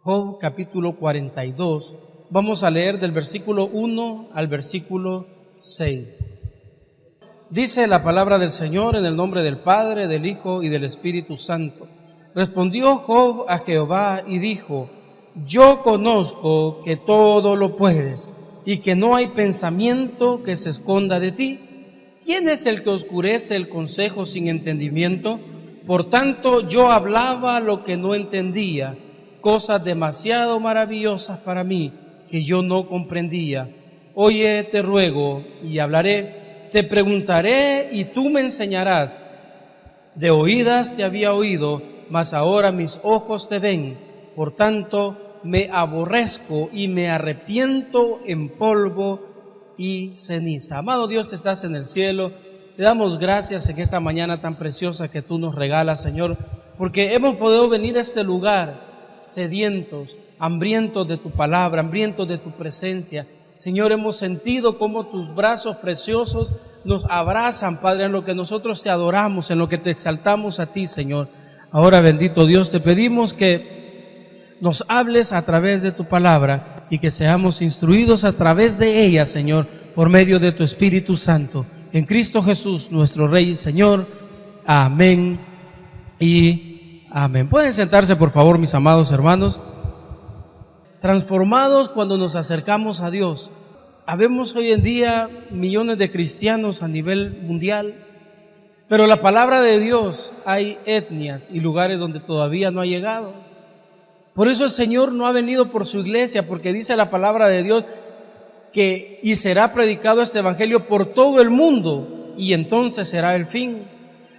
Job capítulo 42. Vamos a leer del versículo 1 al versículo 6. Dice la palabra del Señor en el nombre del Padre, del Hijo y del Espíritu Santo. Respondió Job a Jehová y dijo: yo conozco que todo lo puedes y que no hay pensamiento que se esconda de ti. ¿Quién es el que oscurece el consejo sin entendimiento? Por tanto, yo hablaba lo que no entendía, cosas demasiado maravillosas para mí que yo no comprendía. Oye, te ruego y hablaré, te preguntaré y tú me enseñarás. De oídas te había oído, mas ahora mis ojos te ven. Por tanto, me aborrezco y me arrepiento en polvo y ceniza. Amado Dios, que estás en el cielo, te damos gracias en esta mañana tan preciosa que tú nos regalas, Señor, porque hemos podido venir a este lugar sedientos, hambrientos de tu palabra, hambrientos de tu presencia. Señor, hemos sentido cómo tus brazos preciosos nos abrazan, Padre, en lo que nosotros te adoramos, en lo que te exaltamos a ti, Señor. Ahora, bendito Dios, te pedimos que nos hables a través de tu palabra y que seamos instruidos a través de ella, Señor, por medio de tu Espíritu Santo. En Cristo Jesús, nuestro Rey y Señor. Amén y amén. Pueden sentarse, por favor, mis amados hermanos. Transformados cuando nos acercamos a Dios. Habemos hoy en día millones de cristianos a nivel mundial, pero la palabra de Dios, hay etnias y lugares donde todavía no ha llegado. Por eso el Señor no ha venido por su iglesia, porque dice la palabra de Dios que y será predicado este evangelio por todo el mundo y entonces será el fin.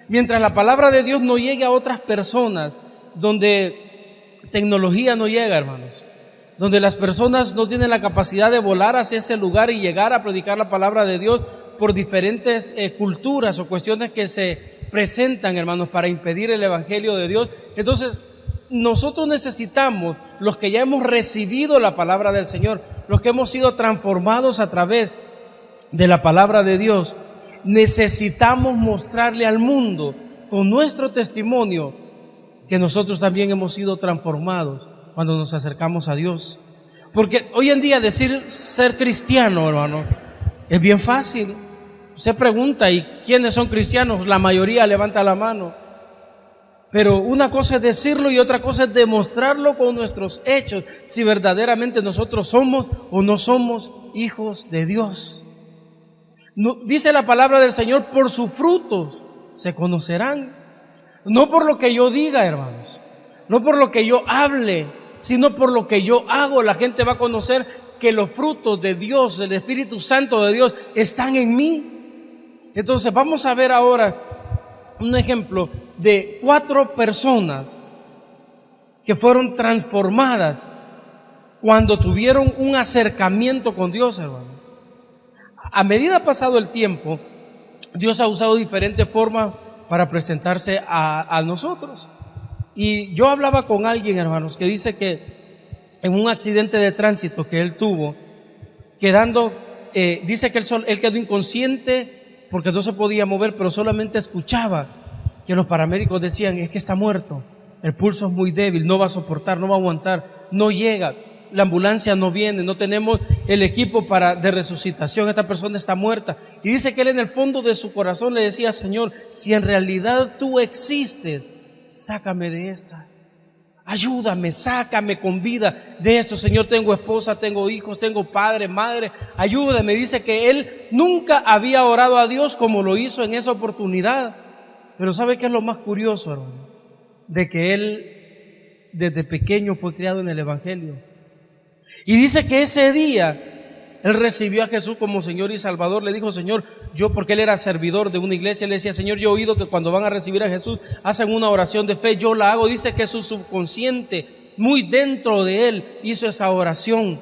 Mientras la palabra de Dios no llegue a otras personas, donde tecnología no llega, hermanos, donde las personas no tienen la capacidad de volar hacia ese lugar y llegar a predicar la palabra de Dios por diferentes culturas o cuestiones que se presentan, hermanos, para impedir el evangelio de Dios. Entonces, nosotros necesitamos, los que ya hemos recibido la palabra del Señor, los que hemos sido transformados a través de la palabra de Dios, necesitamos mostrarle al mundo con nuestro testimonio que nosotros también hemos sido transformados cuando nos acercamos a Dios. Porque hoy en día decir ser cristiano, hermano, es bien fácil. Usted pregunta, ¿y quiénes son cristianos? La mayoría levanta la mano. Pero una cosa es decirlo y otra cosa es demostrarlo con nuestros hechos, si verdaderamente nosotros somos o no somos hijos de Dios. No, dice la palabra del Señor: por sus frutos se conocerán. No por lo que yo diga, hermanos, no por lo que yo hable, sino por lo que yo hago. La gente va a conocer que los frutos de Dios, del Espíritu Santo de Dios, están en mí. Entonces vamos a ver ahora un ejemplo de 4 personas que fueron transformadas cuando tuvieron un acercamiento con Dios, hermano. A medida pasado el tiempo, Dios ha usado diferentes formas para presentarse a nosotros. Y yo hablaba con alguien, hermanos, que dice que en un accidente de tránsito que él tuvo, dice que él quedó inconsciente porque no se podía mover, pero solamente escuchaba que los paramédicos decían: es que está muerto, el pulso es muy débil, no va a soportar, no va a aguantar, no llega, la ambulancia no viene, no tenemos el equipo de resucitación, esta persona está muerta. Y dice que él en el fondo de su corazón le decía: Señor, si en realidad tú existes, sácame de esta, ayúdame, sácame con vida de esto. Señor, tengo esposa, tengo hijos, tengo padre, madre, ayúdame. Dice que él nunca había orado a Dios como lo hizo en esa oportunidad. Pero ¿sabe qué es lo más curioso, hermano? De que él desde pequeño fue criado en el evangelio. Y dice que ese día él recibió a Jesús como Señor y Salvador. Le dijo: Señor, porque él era servidor de una iglesia, le decía: Señor, yo he oído que cuando van a recibir a Jesús hacen una oración de fe, yo la hago. Dice que su subconsciente, muy dentro de él, hizo esa oración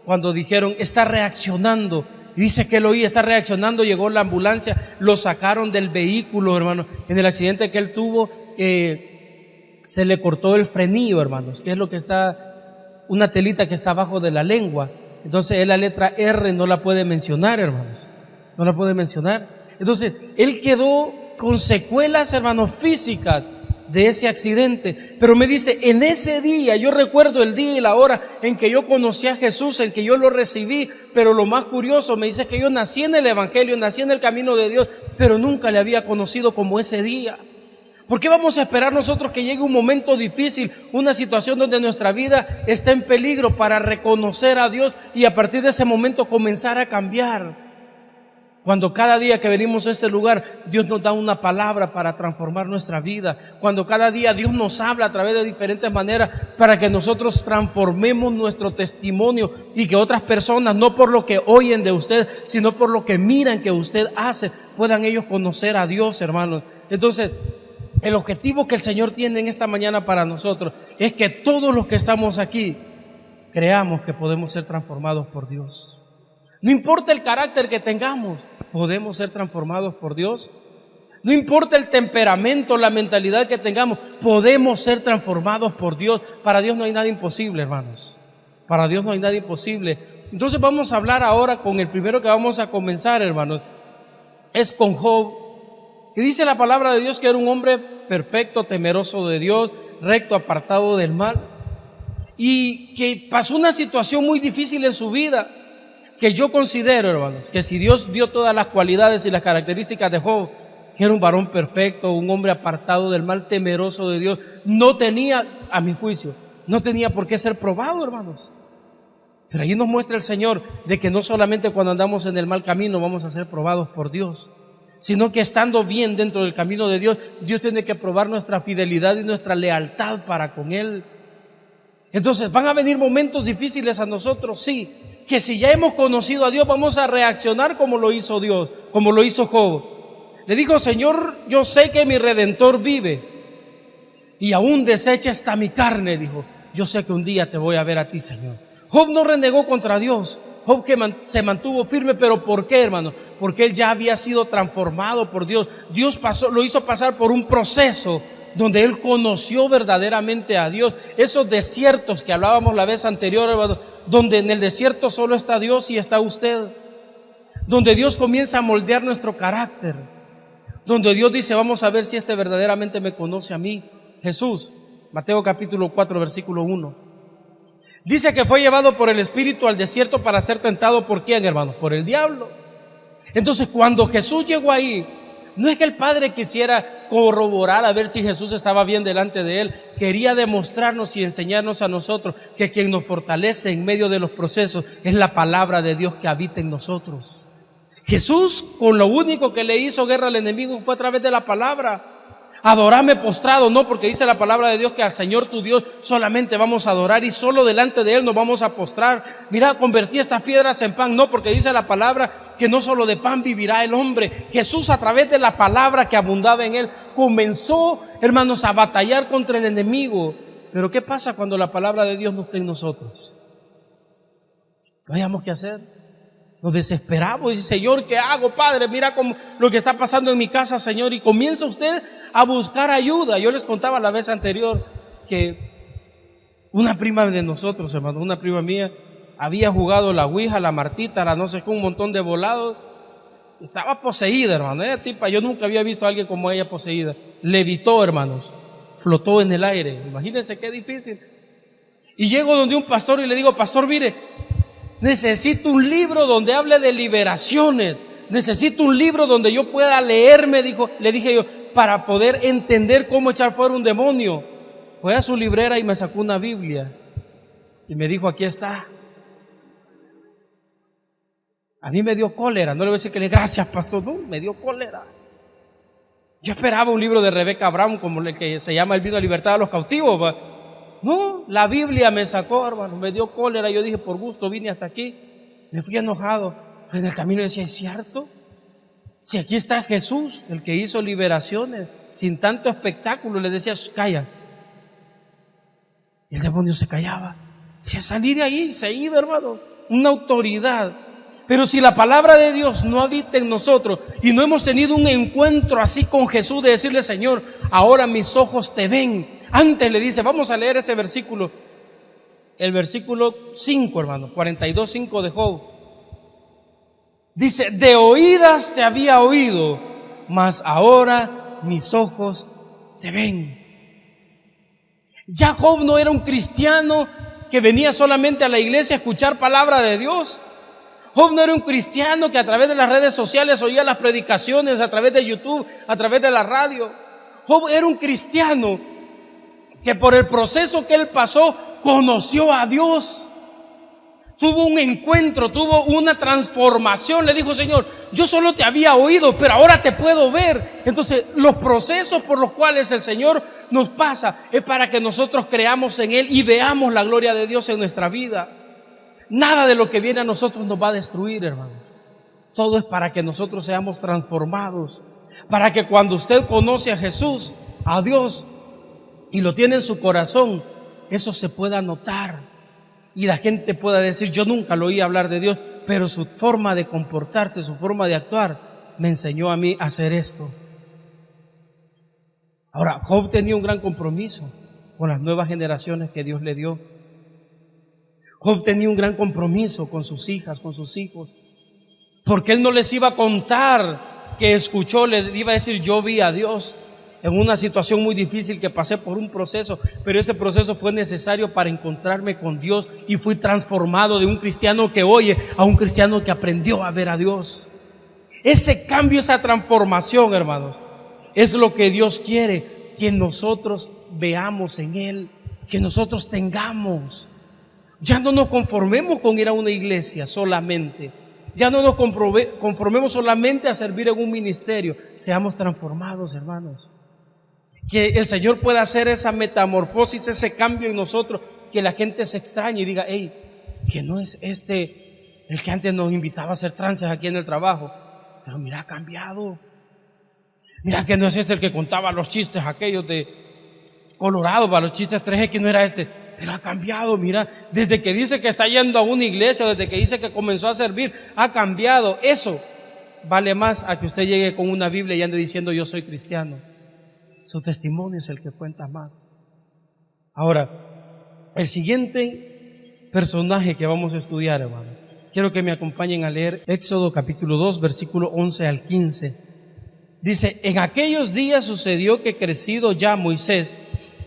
cuando dijeron: está reaccionando. Y dice que él oía: está reaccionando. Llegó la ambulancia, lo sacaron del vehículo, hermano. En el accidente que él tuvo, se le cortó el frenillo, hermanos, que es lo que está, una telita que está abajo de la lengua. Entonces él la letra R no la puede mencionar, hermanos, no la puede mencionar. Entonces él quedó con secuelas, hermanos, físicas de ese accidente. Pero me dice, en ese día, yo recuerdo el día y la hora en que yo conocí a Jesús, en que yo lo recibí. Pero lo más curioso, me dice que yo nací en el Evangelio, nací en el camino de Dios, pero nunca le había conocido como ese día. ¿Por qué vamos a esperar nosotros que llegue un momento difícil, una situación donde nuestra vida está en peligro, para reconocer a Dios y a partir de ese momento comenzar a cambiar? Cuando cada día que venimos a este lugar, Dios nos da una palabra para transformar nuestra vida. Cuando cada día Dios nos habla a través de diferentes maneras para que nosotros transformemos nuestro testimonio y que otras personas, no por lo que oyen de usted, sino por lo que miran que usted hace, puedan ellos conocer a Dios, hermanos. Entonces, el objetivo que el Señor tiene en esta mañana para nosotros es que todos los que estamos aquí creamos que podemos ser transformados por Dios. No importa el carácter que tengamos, podemos ser transformados por Dios. No importa el temperamento, la mentalidad que tengamos, podemos ser transformados por Dios. Para Dios no hay nada imposible, hermanos. Para Dios no hay nada imposible. Entonces vamos a hablar ahora con el primero que vamos a comenzar, hermanos. Es con Job. Y dice la palabra de Dios que era un hombre perfecto, temeroso de Dios, recto, apartado del mal. Y que pasó una situación muy difícil en su vida, que yo considero, hermanos, que si Dios dio todas las cualidades y las características de Job, que era un varón perfecto, un hombre apartado del mal, temeroso de Dios, no tenía, a mi juicio, no tenía por qué ser probado, hermanos. Pero allí nos muestra el Señor de que no solamente cuando andamos en el mal camino vamos a ser probados por Dios, sino que estando bien dentro del camino de Dios, Dios tiene que probar nuestra fidelidad y nuestra lealtad para con Él. Entonces, ¿van a venir momentos difíciles a nosotros? Sí. Que si ya hemos conocido a Dios, vamos a reaccionar como lo hizo Dios, como lo hizo Job. Le dijo: Señor, yo sé que mi Redentor vive y aún deshecha está mi carne, dijo. Yo sé que un día te voy a ver a ti, Señor. Job no renegó contra Dios. Job se mantuvo firme, pero ¿por qué, hermano? Porque él ya había sido transformado por Dios. Dios lo hizo pasar por un proceso donde él conoció verdaderamente a Dios. Esos desiertos que hablábamos la vez anterior, hermano, donde en el desierto solo está Dios y está usted, donde Dios comienza a moldear nuestro carácter, donde Dios dice: vamos a ver si este verdaderamente me conoce a mí. Jesús, Mateo capítulo 4 versículo 1, dice que fue llevado por el Espíritu al desierto para ser tentado. ¿Por quién, hermano? Por el diablo. Entonces, cuando Jesús llegó ahí, no es que el Padre quisiera corroborar a ver si Jesús estaba bien delante de él. Quería demostrarnos y enseñarnos a nosotros que quien nos fortalece en medio de los procesos es la palabra de Dios que habita en nosotros. Jesús, con lo único que le hizo guerra al enemigo fue a través de la palabra. Adorame postrado, no, porque dice la palabra de Dios que al Señor tu Dios solamente vamos a adorar y solo delante de Él nos vamos a postrar. Mira, convertí estas piedras en pan, no, porque dice la palabra que no solo de pan vivirá el hombre. Jesús, a través de la palabra que abundaba en Él, comenzó, hermanos, a batallar contra el enemigo. Pero ¿qué pasa cuando la palabra de Dios no está en nosotros? No hayamos qué hacer. Nos desesperamos y dice: Señor, ¿qué hago, Padre? Mira lo que está pasando en mi casa, Señor. Y comienza usted a buscar ayuda. Yo les contaba la vez anterior que una prima de nosotros, hermano, una prima mía, había jugado la ouija, la martita, la no sé qué, un montón de volados. Estaba poseída, hermano. Ella tipa, yo nunca había visto a alguien como ella poseída. Levitó, hermanos. Flotó en el aire. Imagínense qué difícil. Y llego donde un pastor y le digo: pastor, mire, necesito un libro donde hable de liberaciones. Necesito un libro donde yo pueda leer, le dije yo, para poder entender cómo echar fuera un demonio. Fue a su librera y me sacó una Biblia y me dijo: aquí está. A mí me dio cólera. No le voy a decir que le gracias, pastor. No, me dio cólera. Yo esperaba un libro de Rebeca Brown, como el que se llama El vino de libertad a los cautivos, ¿va? No, la Biblia me sacó, hermano, me dio cólera. Yo dije: por gusto vine hasta aquí. Me fui enojado. Pero en el camino decía: ¿es cierto? Si aquí está Jesús, el que hizo liberaciones, sin tanto espectáculo. Le decía: calla. Y el demonio se callaba. Decía: salí de ahí, y se iba, hermano. Una autoridad. Pero si la palabra de Dios no habita en nosotros y no hemos tenido un encuentro así con Jesús, de decirle: Señor, ahora mis ojos te ven. Antes le dice, vamos a leer ese versículo, el versículo 5, hermano, 42:5 de Job. Dice: de oídas te había oído, mas ahora mis ojos te ven. Ya Job no era un cristiano que venía solamente a la iglesia a escuchar palabra de Dios. Job no era un cristiano que a través de las redes sociales oía las predicaciones, a través de YouTube, a través de la radio. Job era un cristiano que por el proceso que él pasó conoció a Dios. Tuvo un encuentro, tuvo una transformación. Le dijo: Señor, yo solo te había oído, pero ahora te puedo ver. Entonces, los procesos por los cuales el Señor nos pasa es para que nosotros creamos en Él y veamos la gloria de Dios en nuestra vida. Nada de lo que viene a nosotros nos va a destruir, hermano. Todo es para que nosotros seamos transformados, para que cuando usted conoce a Jesús, a Dios, y lo tiene en su corazón, eso se pueda notar. Y la gente pueda decir: yo nunca lo oí hablar de Dios, pero su forma de comportarse, su forma de actuar, me enseñó a mí a hacer esto. Ahora, Job tenía un gran compromiso con las nuevas generaciones que Dios le dio. Job tenía un gran compromiso con sus hijas, con sus hijos, porque él no les iba a contar que escuchó, les iba a decir: yo vi a Dios en una situación muy difícil que pasé por un proceso, pero ese proceso fue necesario para encontrarme con Dios y fui transformado de un cristiano que oye a un cristiano que aprendió a ver a Dios. Ese cambio, esa transformación, hermanos, es lo que Dios quiere que nosotros veamos en Él, que nosotros tengamos. Ya no nos conformemos con ir a una iglesia solamente. Ya no nos conformemos solamente a servir en un ministerio. Seamos transformados, hermanos. Que el Señor pueda hacer esa metamorfosis, ese cambio en nosotros, que la gente se extrañe y diga: hey, que no es este el que antes nos invitaba a hacer trances aquí en el trabajo, pero mira, ha cambiado. Mira que no es este el que contaba los chistes aquellos de Colorado, para los chistes 3X, no era este, pero ha cambiado. Mira, desde que dice que está yendo a una iglesia, desde que dice que comenzó a servir, ha cambiado. Eso vale más a que usted llegue con una Biblia y ande diciendo: yo soy cristiano. Su testimonio es el que cuenta más. Ahora, el siguiente personaje que vamos a estudiar, hermano, quiero que me acompañen a leer Éxodo capítulo 2, versículo 11 al 15. Dice: en aquellos días sucedió que, crecido ya Moisés,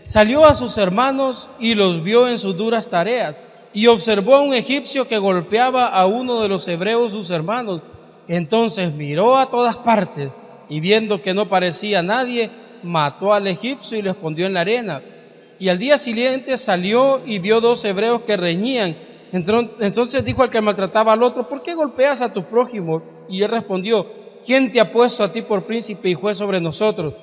salió a sus hermanos y los vio en sus duras tareas, y observó a un egipcio que golpeaba a uno de los hebreos, sus hermanos. Entonces miró a todas partes y, viendo que no parecía nadie, mató al egipcio y lo escondió en la arena. Y al día siguiente salió y vio 2 hebreos que reñían. Entonces dijo al que maltrataba al otro: ¿por qué golpeas a tu prójimo? Y él respondió: ¿quién te ha puesto a ti por príncipe y juez sobre nosotros?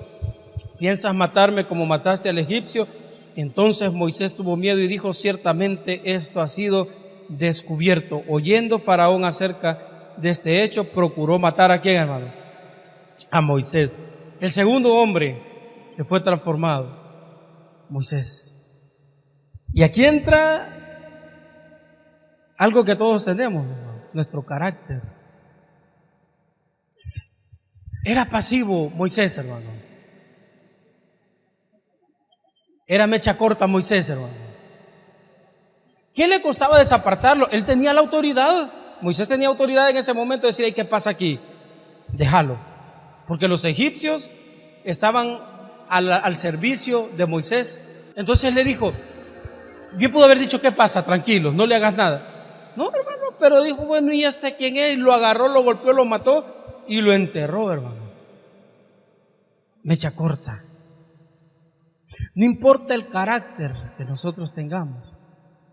¿Piensas matarme como mataste al egipcio? Entonces Moisés tuvo miedo y dijo: ciertamente esto ha sido descubierto. Oyendo Faraón acerca de este hecho, procuró matar ¿a quién, hermanos? A Moisés. El segundo hombre que fue transformado, Moisés. Y aquí entra algo que todos tenemos, nuestro carácter. Era pasivo Moisés, hermano. Era mecha corta Moisés, hermano. ¿Qué le costaba desapartarlo? Él tenía la autoridad. Moisés tenía autoridad en ese momento de decir: ¿qué pasa aquí? Déjalo. Porque los egipcios estaban al servicio de Moisés. Entonces le dijo, bien pudo haber dicho: ¿qué pasa? Tranquilo, no le hagas nada. No, hermano, pero dijo: bueno, ¿y hasta quién es? Lo agarró, lo golpeó, lo mató y lo enterró, hermano. Mecha corta. No importa el carácter que nosotros tengamos,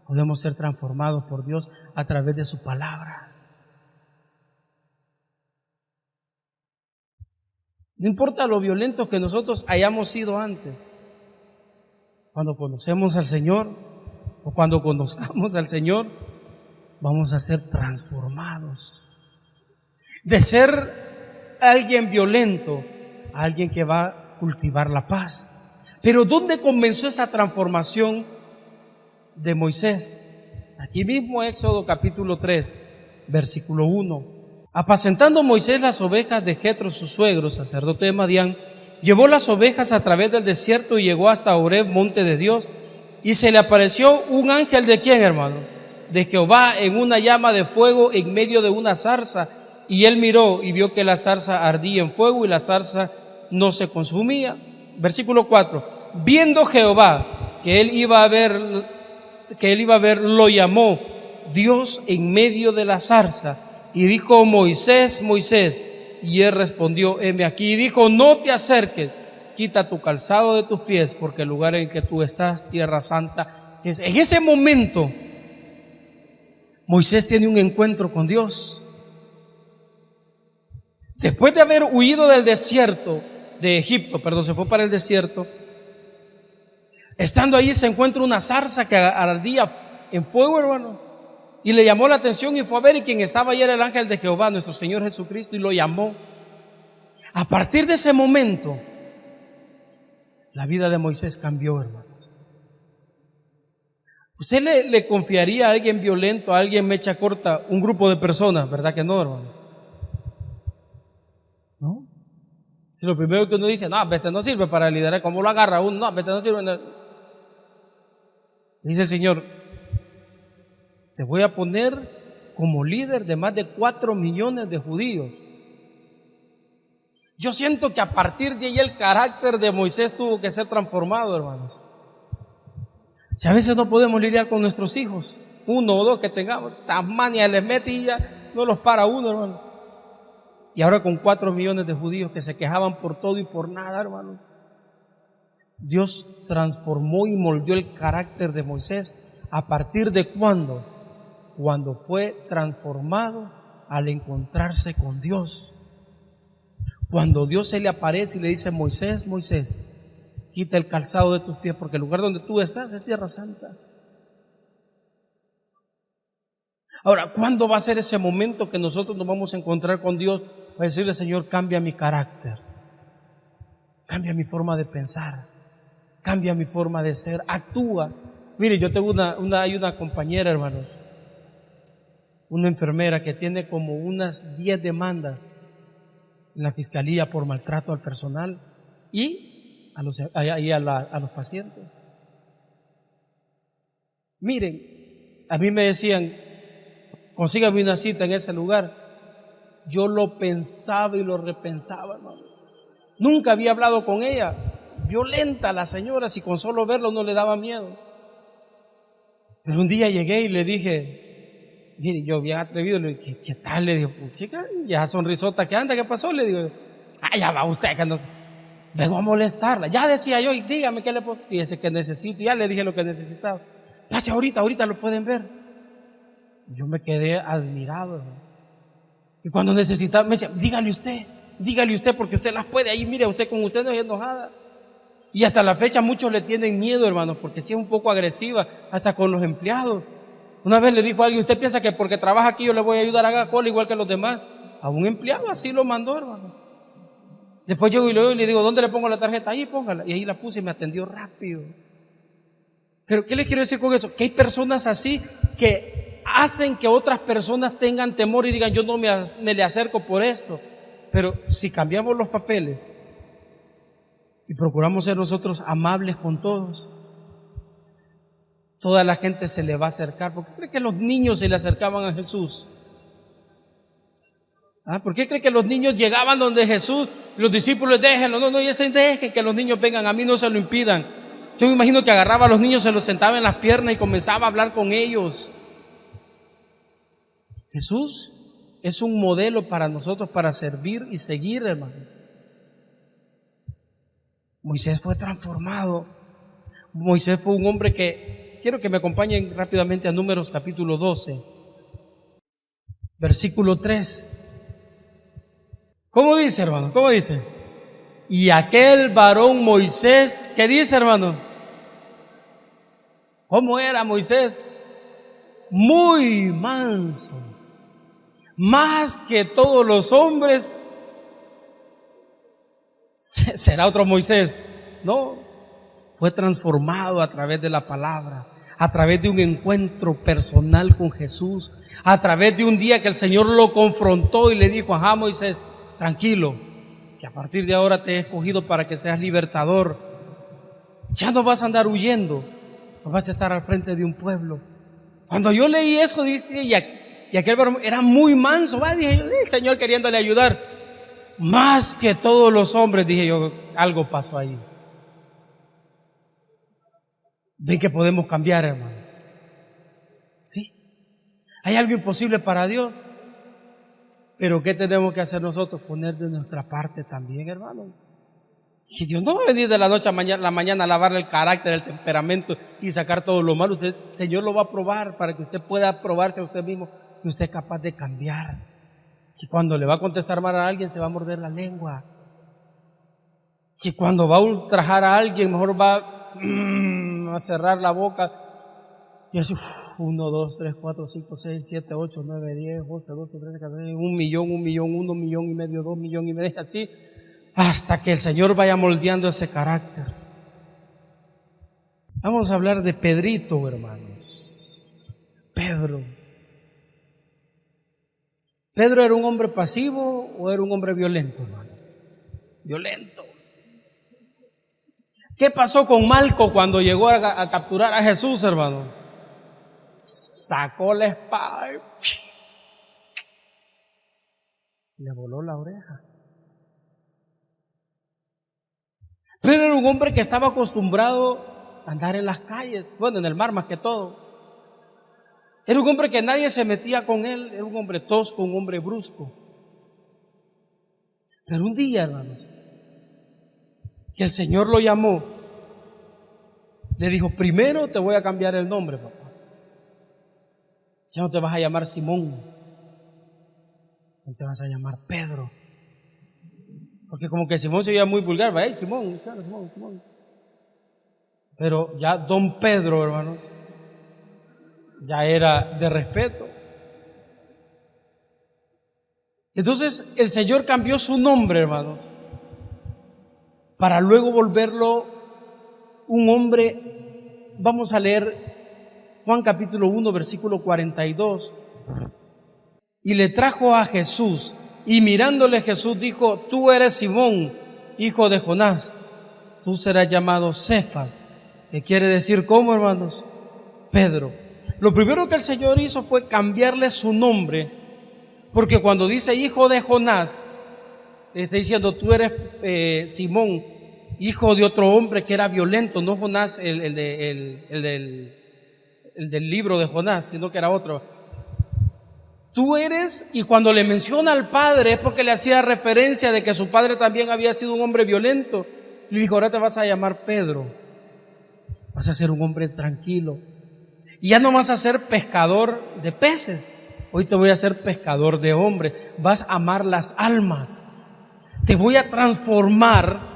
podemos ser transformados por Dios a través de su palabra. No importa lo violentos que nosotros hayamos sido antes. Cuando conocemos al Señor, o cuando conozcamos al Señor, vamos a ser transformados. De ser alguien violento a alguien que va a cultivar la paz. Pero ¿dónde comenzó esa transformación de Moisés? Aquí mismo, Éxodo capítulo 3, versículo 1. Apacentando Moisés las ovejas de Jetro, su suegro, sacerdote de Madián, llevó las ovejas a través del desierto y llegó hasta Horeb, monte de Dios, y se le apareció un ángel ¿de quién, hermano? De Jehová, en una llama de fuego en medio de una zarza. Y él miró y vio que la zarza ardía en fuego y la zarza no se consumía. Versículo 4. Viendo Jehová que él iba a ver, lo llamó Dios en medio de la zarza y dijo: Moisés, Moisés. Y él respondió: heme aquí. Y dijo: no te acerques, quita tu calzado de tus pies, porque el lugar en que tú estás, tierra santa es. En ese momento Moisés tiene un encuentro con Dios. Después de haber huido del desierto de Egipto, se fue para el desierto. Estando ahí se encuentra una zarza que ardía en fuego, hermano, y le llamó la atención y fue a ver, y quien estaba ahí era el ángel de Jehová, nuestro Señor Jesucristo, y lo llamó. A partir de ese momento, la vida de Moisés cambió, hermanos. ¿Usted le confiaría a alguien violento, a alguien mecha corta, un grupo de personas? ¿Verdad que no, hermano? ¿No? Si lo primero que uno dice: no, este no sirve para liderar, ¿cómo lo agarra uno? No, este no sirve. Dice el Señor: te voy a poner como líder de más de 4 millones de judíos. Yo siento que a partir de ahí el carácter de Moisés tuvo que ser transformado, hermanos. Si a veces no podemos lidiar con nuestros hijos, uno o dos que tengamos, Tasmania les mete y ya no los para uno, hermano. Y ahora con 4 millones de judíos que se quejaban por todo y por nada, hermanos. Dios transformó y moldeó el carácter de Moisés. ¿A partir de cuándo? Cuando fue transformado al encontrarse con Dios. Cuando Dios se le aparece y le dice: Moisés, Moisés, quita el calzado de tus pies, porque el lugar donde tú estás es tierra santa. Ahora, ¿cuándo va a ser ese momento que nosotros nos vamos a encontrar con Dios para decirle: Señor, cambia mi carácter, cambia mi forma de pensar, cambia mi forma de ser, actúa? Mire, yo tengo hay una compañera, hermanos, una enfermera que tiene como unas 10 demandas en la fiscalía por maltrato al personal y a los pacientes. Miren, a mí me decían: consígame una cita en ese lugar. Yo lo pensaba y lo repensaba, hermano. Nunca había hablado con ella. Violenta la señora, si con solo verlo no le daba miedo. Pero un día llegué y le dije, mire, yo bien atrevido, le dije: ¿qué tal? Le digo: chica, ya sonrisota que anda, ¿qué pasó? Le digo: ya va usted, que no sé. Vengo a molestarla. Ya decía yo: y dígame qué le puedo. Y ese que necesito, ya le dije lo que necesitaba. Pase ahorita lo pueden ver. Yo me quedé admirado, hermano. Y cuando necesitaba, me decía: dígale usted, porque usted las puede. Ahí, mire, usted con usted no es enojada. Y hasta la fecha muchos le tienen miedo, hermanos, porque sí es un poco agresiva, hasta con los empleados. Una vez le dijo a alguien: ¿usted piensa que porque trabaja aquí yo le voy a ayudar a haga cola igual que los demás? A un empleado así lo mandó, hermano. Después llego y le digo: ¿dónde le pongo la tarjeta? Ahí póngala. Y ahí la puse y me atendió rápido. Pero ¿qué les quiero decir con eso? Que hay personas así que hacen que otras personas tengan temor y digan: yo no me le acerco por esto. Pero si cambiamos los papeles y procuramos ser nosotros amables con todos, toda la gente se le va a acercar. ¿Por qué cree que los niños se le acercaban a Jesús? ¿Por qué cree que los niños llegaban donde Jesús? Los discípulos: déjenlo. No, y ese dejen que los niños vengan, a mí no se lo impidan. Yo me imagino que agarraba a los niños, se los sentaba en las piernas y comenzaba a hablar con ellos. Jesús es un modelo para nosotros para servir y seguir, hermano. Moisés fue transformado. Moisés fue un hombre que, quiero que me acompañen rápidamente a Números capítulo 12, versículo 3. ¿Cómo dice, hermano? ¿Cómo dice? Y aquel varón Moisés, ¿qué dice, hermano? ¿Cómo era Moisés? Muy manso, más que todos los hombres. ¿Será otro Moisés? No, fue transformado a través de la palabra, a través de un encuentro personal con Jesús, a través de un día que el Señor lo confrontó y le dijo: ajá, Moisés, tranquilo, que a partir de ahora te he escogido para que seas libertador. Ya no vas a andar huyendo, no vas a estar al frente de un pueblo. Cuando yo leí eso, dije: y aquel varón era muy manso. Dije yo, el Señor queriéndole ayudar. Más que todos los hombres, dije yo, algo pasó ahí. Ven que podemos cambiar, hermanos. ¿Sí? ¿Hay algo imposible para Dios? Pero ¿qué tenemos que hacer nosotros? Poner de nuestra parte también, hermanos. Y Dios no va a venir de la noche a la mañana a lavarle el carácter, el temperamento y sacar todo lo malo. Usted, el Señor lo va a probar para que usted pueda probarse a usted mismo que usted es capaz de cambiar. Que cuando le va a contestar mal a alguien se va a morder la lengua. Que cuando va a ultrajar a alguien mejor va a cerrar la boca y así 1, 2, 3, 4, 5, 6, 7, 8, 9, 10, 11, 12, 13, 14, 1 millón, 1 millón y medio, 2 millones y medio, así hasta que el Señor vaya moldeando ese carácter. Vamos a hablar de Pedrito, hermanos. Pedro. ¿Pedro era un hombre pasivo o era un hombre violento, hermanos? Violento. ¿Qué pasó con Malco cuando llegó a capturar a Jesús, hermano? Sacó la espada y le voló la oreja. Pero era un hombre que estaba acostumbrado a andar en las calles, bueno, en el mar más que todo. Era un hombre que nadie se metía con él, era un hombre tosco, un hombre brusco. Pero un día, hermanos, que el Señor lo llamó, le dijo: primero te voy a cambiar el nombre, papá. Ya no te vas a llamar Simón, no te vas a llamar Pedro. Porque como que Simón se oía muy vulgar, ¿va? Simón, claro, Simón. Pero ya don Pedro, hermanos, ya era de respeto. Entonces el Señor cambió su nombre, hermanos, para luego volverlo un hombre. Vamos a leer Juan capítulo 1, versículo 42. Y le trajo a Jesús, y mirándole Jesús dijo: tú eres Simón, hijo de Jonás, tú serás llamado Cefas, que quiere decir, ¿cómo, hermanos? Pedro. Lo primero que el Señor hizo fue cambiarle su nombre, porque cuando dice hijo de Jonás, le está diciendo: tú eres Simón, hijo de otro hombre que era violento, no Jonás el del libro de Jonás, sino que era otro. Tú eres, y cuando le menciona al padre es porque le hacía referencia de que su padre también había sido un hombre violento. Le dijo: ahora te vas a llamar Pedro, vas a ser un hombre tranquilo, y ya no vas a ser pescador de peces, hoy te voy a hacer pescador de hombres. Vas a amar las almas, te voy a transformar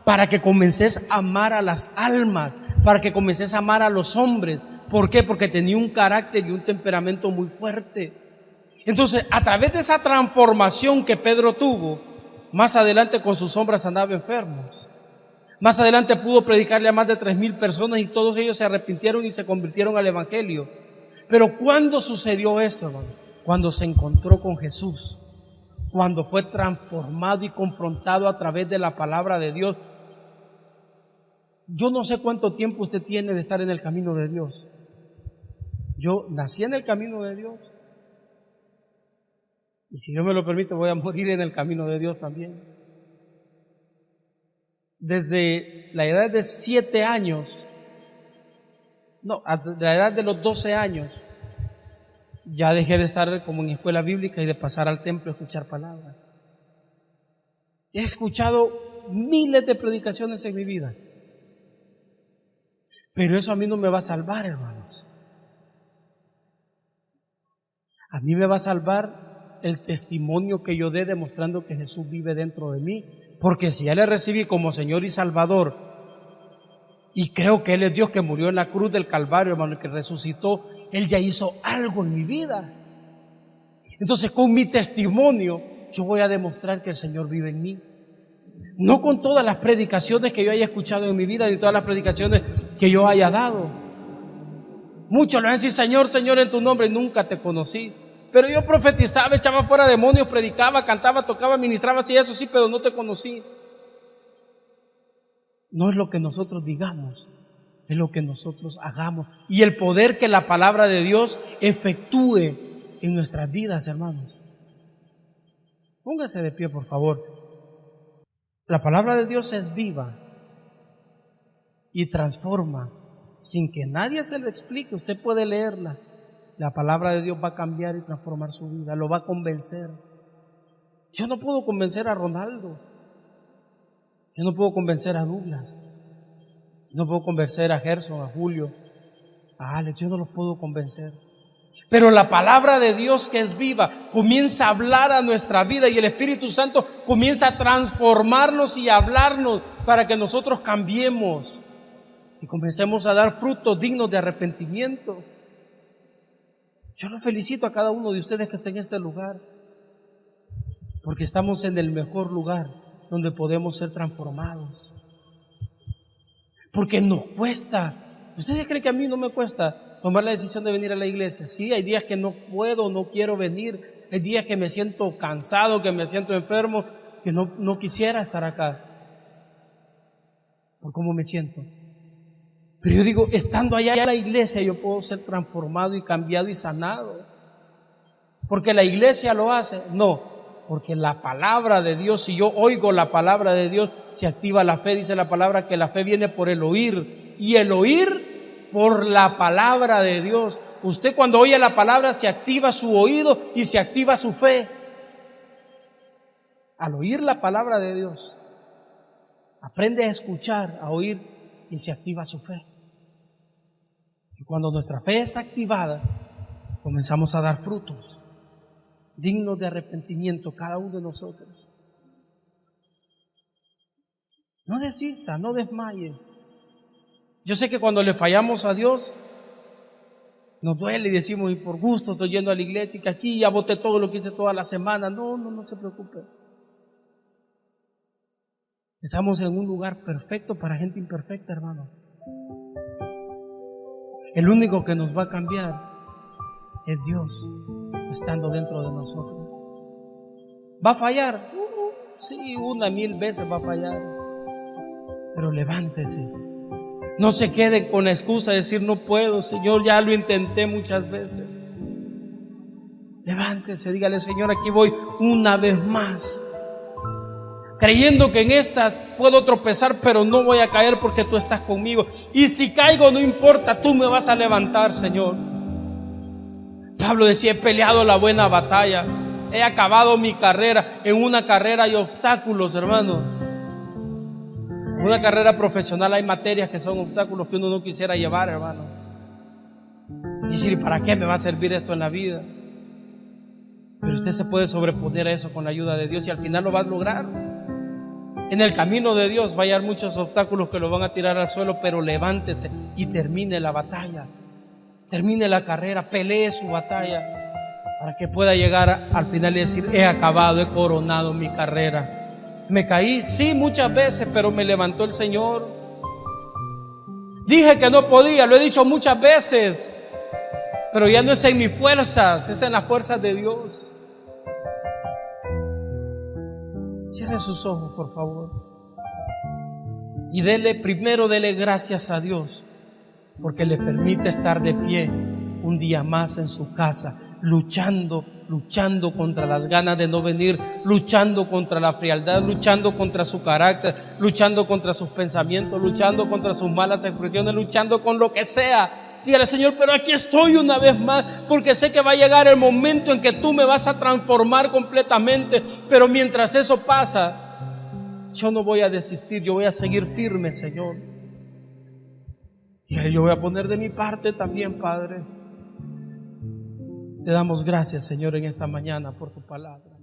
para que comences a amar a las almas, para que comences a amar a los hombres. ¿Por qué? Porque tenía un carácter y un temperamento muy fuerte. Entonces, a través de esa transformación que Pedro tuvo, más adelante con sus sombras andaba enfermos. Más adelante pudo predicarle a más de 3,000 personas y todos ellos se arrepintieron y se convirtieron al Evangelio. Pero ¿cuándo sucedió esto, hermano? Cuando se encontró con Jesús, cuando fue transformado y confrontado a través de la palabra de Dios. Yo no sé cuánto tiempo usted tiene de estar en el camino de Dios. Yo nací en el camino de Dios, y si Dios me lo permite voy a morir en el camino de Dios también. Desde la edad de 7 años, no, a la edad de los 12 años, ya dejé de estar como en escuela bíblica y de pasar al templo a escuchar palabras. He escuchado miles de predicaciones en mi vida, pero eso a mí no me va a salvar, hermanos. A mí me va a salvar el testimonio que yo dé demostrando que Jesús vive dentro de mí. Porque si ya le recibí como Señor y Salvador, y creo que Él es Dios que murió en la cruz del Calvario, hermano, que resucitó, Él ya hizo algo en mi vida. Entonces, con mi testimonio, yo voy a demostrar que el Señor vive en mí. No con todas las predicaciones que yo haya escuchado en mi vida, ni todas las predicaciones que yo haya dado. Muchos le van a decir: Señor, Señor, en tu nombre nunca te conocí. Pero yo profetizaba, echaba fuera demonios, predicaba, cantaba, tocaba, ministraba, sí, eso sí, pero no te conocí. No es lo que nosotros digamos, es lo que nosotros hagamos. Y el poder que la palabra de Dios efectúe en nuestras vidas, hermanos. Póngase de pie, por favor. La palabra de Dios es viva y transforma. sin que nadie se lo explique. Usted puede leerla. La palabra de Dios va a cambiar y transformar su vida, lo va a convencer. Yo no puedo convencer a Ronaldo, yo no puedo convencer a Douglas, yo no puedo convencer a Gerson, a Julio, a Alex, yo no los puedo convencer. Pero la palabra de Dios, que es viva, comienza a hablar a nuestra vida, y el Espíritu Santo comienza a transformarnos y a hablarnos para que nosotros cambiemos y comencemos a dar frutos dignos de arrepentimiento. Yo los felicito a cada uno de ustedes que estén en este lugar, porque estamos en el mejor lugar donde podemos ser transformados. Porque nos cuesta. ¿Ustedes creen que a mí no me cuesta tomar la decisión de venir a la iglesia? Sí, hay días que no puedo, no quiero venir. Hay días que me siento cansado, que me siento enfermo, que no quisiera estar acá por cómo me siento. Pero yo digo, estando allá en la iglesia, yo puedo ser transformado y cambiado y sanado. ¿Porque la iglesia lo hace? No, porque la palabra de Dios, si yo oigo la palabra de Dios, se activa la fe. Dice la palabra que la fe viene por el oír, y el oír por la palabra de Dios. Usted cuando oye la palabra se activa su oído y se activa su fe. Al oír la palabra de Dios, aprende a escuchar, a oír, y se activa su fe. Y cuando nuestra fe es activada, comenzamos a dar frutos dignos de arrepentimiento cada uno de nosotros. No desista, no desmaye. Yo sé que cuando le fallamos a Dios nos duele y decimos, y por gusto estoy yendo a la iglesia, y que aquí ya boté todo lo que hice toda la semana. No se preocupe. Estamos en un lugar perfecto para gente imperfecta, hermanos. El único que nos va a cambiar es Dios, estando dentro de nosotros. ¿Va a fallar? Sí, 1,000 veces va a fallar. Pero levántese. No se quede con la excusa de decir, no puedo, Señor, ya lo intenté muchas veces. Levántese, dígale, Señor, aquí voy una vez más, creyendo que en esta puedo tropezar, pero no voy a caer porque tú estás conmigo. Y si caigo, no importa, tú me vas a levantar, Señor. Pablo decía, he peleado la buena batalla, he acabado mi carrera. En una carrera hay obstáculos, hermano. En una carrera profesional hay materias que son obstáculos que uno no quisiera llevar, hermano. Y decir, ¿para qué me va a servir esto en la vida? Pero usted se puede sobreponer a eso con la ayuda de Dios, y al final lo va a lograr. En el camino de Dios va a haber muchos obstáculos que lo van a tirar al suelo, pero levántese y termine la batalla, termine la carrera, pelee su batalla, para que pueda llegar al final y decir, he acabado, he coronado mi carrera. Me caí, sí, muchas veces, pero me levantó el Señor. Dije que no podía, lo he dicho muchas veces, pero ya no es en mis fuerzas, es en las fuerzas de Dios. Cierre sus ojos, por favor, y dele gracias a Dios, porque le permite estar de pie un día más en su casa, luchando contra las ganas de no venir, luchando contra la frialdad, luchando contra su carácter, luchando contra sus pensamientos, luchando contra sus malas expresiones, luchando con lo que sea. Dígale, Señor, pero aquí estoy una vez más, porque sé que va a llegar el momento en que tú me vas a transformar completamente. Pero mientras eso pasa, yo no voy a desistir, yo voy a seguir firme, Señor. Y yo voy a poner de mi parte también, Padre. Te damos gracias, Señor, en esta mañana por tu palabra.